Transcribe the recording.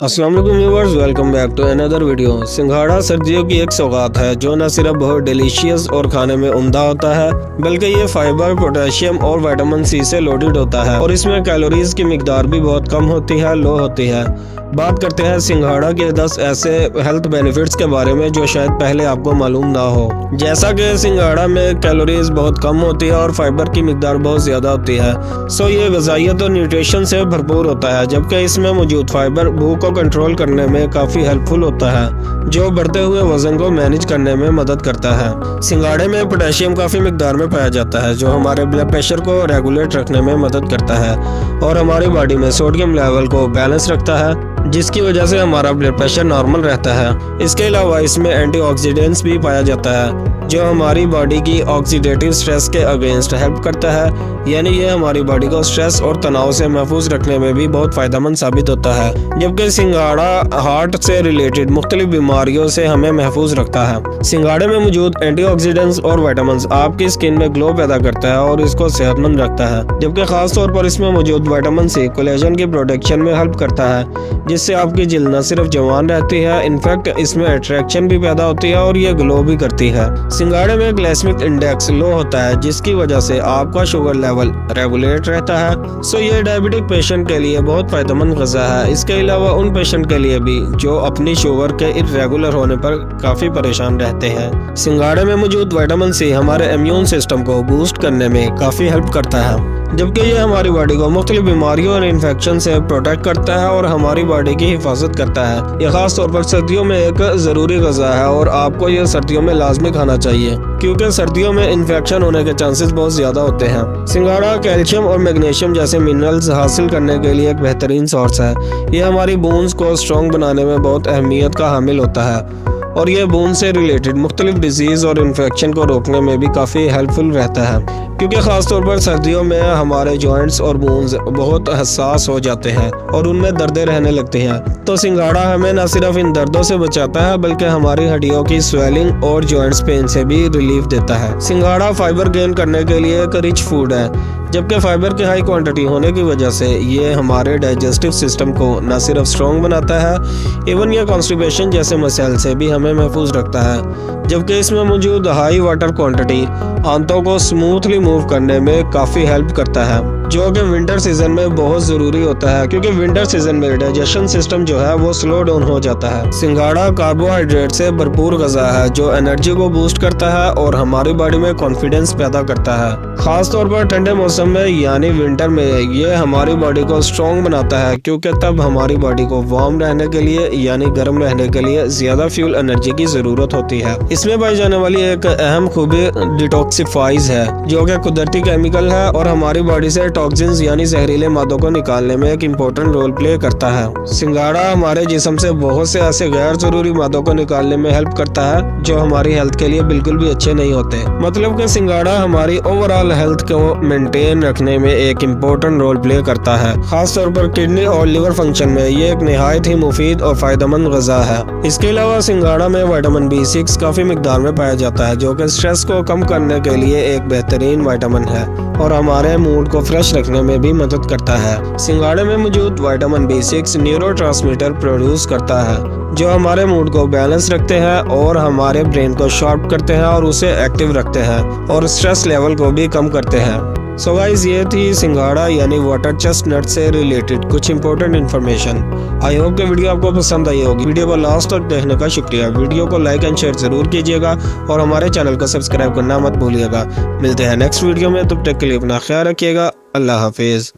अस्सलाम वालेकुम viewers, welcome back to another video. सिंघाड़ा सर्दियों की एक सौगात है जो न सिर्फ बहुत डिलीशियस और खाने में उम्दा होता है बल्कि ये फाइबर, पोटेशियम और विटामिन सी से लोडेड होता है और इसमें कैलोरीज की मिकदार भी बहुत कम होती है, लो होती है। बात करते हैं सिंघाड़ा के 10 ऐसे हेल्थ बेनिफिट्स के बारे में जो शायद पहले आपको मालूम ना हो। जैसा कि सिंघाड़ा में कैलोरीज बहुत कम होती है और फाइबर की मिकदार बहुत ज़्यादा होती है, सो ये ग़िज़ाइयत और न्यूट्रिशन से भरपूर होता है, जबकि इसमें मौजूद फाइबर भूख को कंट्रोल करने में काफ़ी हेल्पफुल होता है जो बढ़ते हुए वज़न को मैनेज करने में मदद करता है। सिंघाड़े में पोटेशियम काफ़ी मिकदार में पाया जाता है जो हमारे ब्लड प्रेशर को रेगुलेट रखने में मदद करता है और हमारी बॉडी में सोडियम लेवल को बैलेंस रखता है, जिसकी वजह से हमारा ब्लड प्रेशर नॉर्मल रहता है। इसके अलावा इसमें एंटीऑक्सीडेंट्स भी पाया जाता है जो हमारी बॉडी की ऑक्सीडेटिव स्ट्रेस के अगेंस्ट हेल्प करता है, यानी ये हमारी बॉडी को स्ट्रेस और तनाव से महफूज रखने में भी बहुत फ़ायदेमंद साबित होता है। जबकि सिंघाड़ा हार्ट से रिलेटेड मुख्तलिफ बीमारियों से हमें महफूज रखता है। सिंघाड़े में मौजूद एंटीऑक्सीडेंट्स और विटामिन्स आपकी स्किन में ग्लो पैदा करता है और इसको सेहतमंद रखता है, जबकि खास तौर पर इसमें मौजूद विटामिन सी कोलेजन की प्रोडक्शन में हेल्प करता है, जिससे आपकी जल्द न सिर्फ जवान रहती है, इनफैक्ट इसमें अट्रैक्शन भी पैदा होती है और ये ग्लो भी करती है। सिंघाड़े में ग्लाइसेमिक इंडेक्स लो होता है जिसकी वजह से आपका शुगर लेवल रेगुलेट रहता है, सो ये डायबिटिक पेशेंट के लिए बहुत फायदेमंद ग़िज़ा है। इसके अलावा उन पेशेंट के लिए भी जो अपनी शुगर के इर्रेगुलर होने पर काफ़ी परेशान रहते हैं। सिंघाड़े में मौजूद विटामिन सी हमारे इम्यून सिस्टम को बूस्ट करने में काफ़ी हेल्प करता है, जबकि ये हमारी बॉडी को मुख्तलिफ बीमारियों और इन्फेक्शन से प्रोटेक्ट करता है और हमारी बॉडी की हिफाजत करता है। ये खास तौर पर सर्दियों में एक ज़रूरी ग़िज़ा है और आपको ये सर्दियों में लाजमी खाना चाहिए क्योंकि सर्दियों में इन्फेक्शन होने के चांसेस बहुत ज़्यादा होते हैं। सिंघाड़ा कैल्शियम और मैग्नीशियम जैसे मिनरल्स हासिल करने के लिए एक बेहतरीन सोर्स है। ये हमारी बोन्स को स्ट्रॉन्ग बनाने में बहुत अहमियत का हामिल होता है और ये बोन से रिलेटेड मुख्तलिफ डिजीज़ और इन्फेक्शन को रोकने में भी काफ़ी हेल्पफुल रहता है, क्योंकि ख़ास तौर पर सर्दियों में हमारे जॉइंट्स और बोन्स बहुत हसास हो जाते हैं और उनमें दर्दें रहने लगती हैं। तो सिंघाड़ा हमें न सिर्फ इन दर्दों से बचाता है बल्कि हमारी हड्डियों की स्वेलिंग और जॉइंट्स पेन से भी रिलीफ देता है। सिंघाड़ा फाइबर गेन करने के लिए एक रिच फूड है, जबकि फाइबर की हाई क्वांटिटी होने की वजह से ये हमारे डाइजेस्टिव सिस्टम को न सिर्फ स्ट्रॉन्ग बनाता है, इवन ये कॉन्स्टिपेशन जैसे मसाइल से भी हमें महफूज रखता है। जबकि इसमें मौजूद हाई वाटर क्वांटिटी आंतों को स्मूथली मूव करने में काफ़ी हेल्प करता है, जो कि विंटर सीजन में बहुत ज़रूरी होता है क्योंकि विंटर सीजन में डाइजेशन सिस्टम जो है वो स्लो डाउन हो जाता है। सिंघाड़ा कार्बोहाइड्रेट से भरपूर ग़िज़ा है जो एनर्जी को बूस्ट करता है और हमारी बॉडी में कॉन्फिडेंस पैदा करता है। खास तौर पर ठंडे मौसम में यानी विंटर में ये हमारी बॉडी को स्ट्रॉन्ग बनाता है क्योंकि तब हमारी बॉडी को वार्म रहने के लिए यानी गर्म रहने के लिए ज़्यादा फ्यूल एनर्जी की ज़रूरत होती है। इसमें पाई जाने वाली एक अहम खूबी डिटॉक्सिफाइज है जो कि कुदरती केमिकल है और हमारी बॉडी से टॉक्सिन्स यानी जहरीले मादों को निकालने में एक इम्पोर्टेंट रोल प्ले करता है। सिंघाड़ा हमारे जिस्म से बहुत से ऐसे गैर जरूरी मादों को निकालने में हेल्प करता है जो हमारी हेल्थ के लिए बिल्कुल भी अच्छे नहीं होते। मतलब कि सिंघाड़ा हमारी ओवरऑल हेल्थ को मेंटेन रखने में एक इम्पोर्टेंट रोल प्ले करता है। खास तौर पर किडनी और लिवर फंक्शन में ये एक निहायत ही मुफीद और फायदेमंद ग़िज़ा है। इसके अलावा सिंघाड़ा में विटामिन B6 काफ़ी मिकदार में पाया जाता है जो कि स्ट्रेस को कम करने के लिए एक बेहतरीन विटामिन है और हमारे मूड को फ्रेश रखने में भी मदद करता है। सिंघाड़े में मौजूद विटामिन B6 न्यूरोट्रांसमीटर प्रोड्यूस करता है जो हमारे मूड को बैलेंस रखते हैं और हमारे ब्रेन को शार्प करते हैं और उसे एक्टिव रखते हैं और स्ट्रेस लेवल को भी कम करते हैं। सो गाइस, ये थी सिंघाड़ा यानी वाटर चेस्टनट से रिलेटेड कुछ इंपॉर्टेंट इन्फॉर्मेशन। आई होप कि वीडियो आपको पसंद आई होगी। वीडियो को लास्ट तक देखने का शुक्रिया। वीडियो को लाइक एंड शेयर जरूर कीजिएगा और हमारे चैनल को सब्सक्राइब करना मत भूलिएगा। मिलते हैं नेक्स्ट वीडियो में, तब तक के लिए अपना ख्याल रखिएगा। अल्लाह हाफिज़।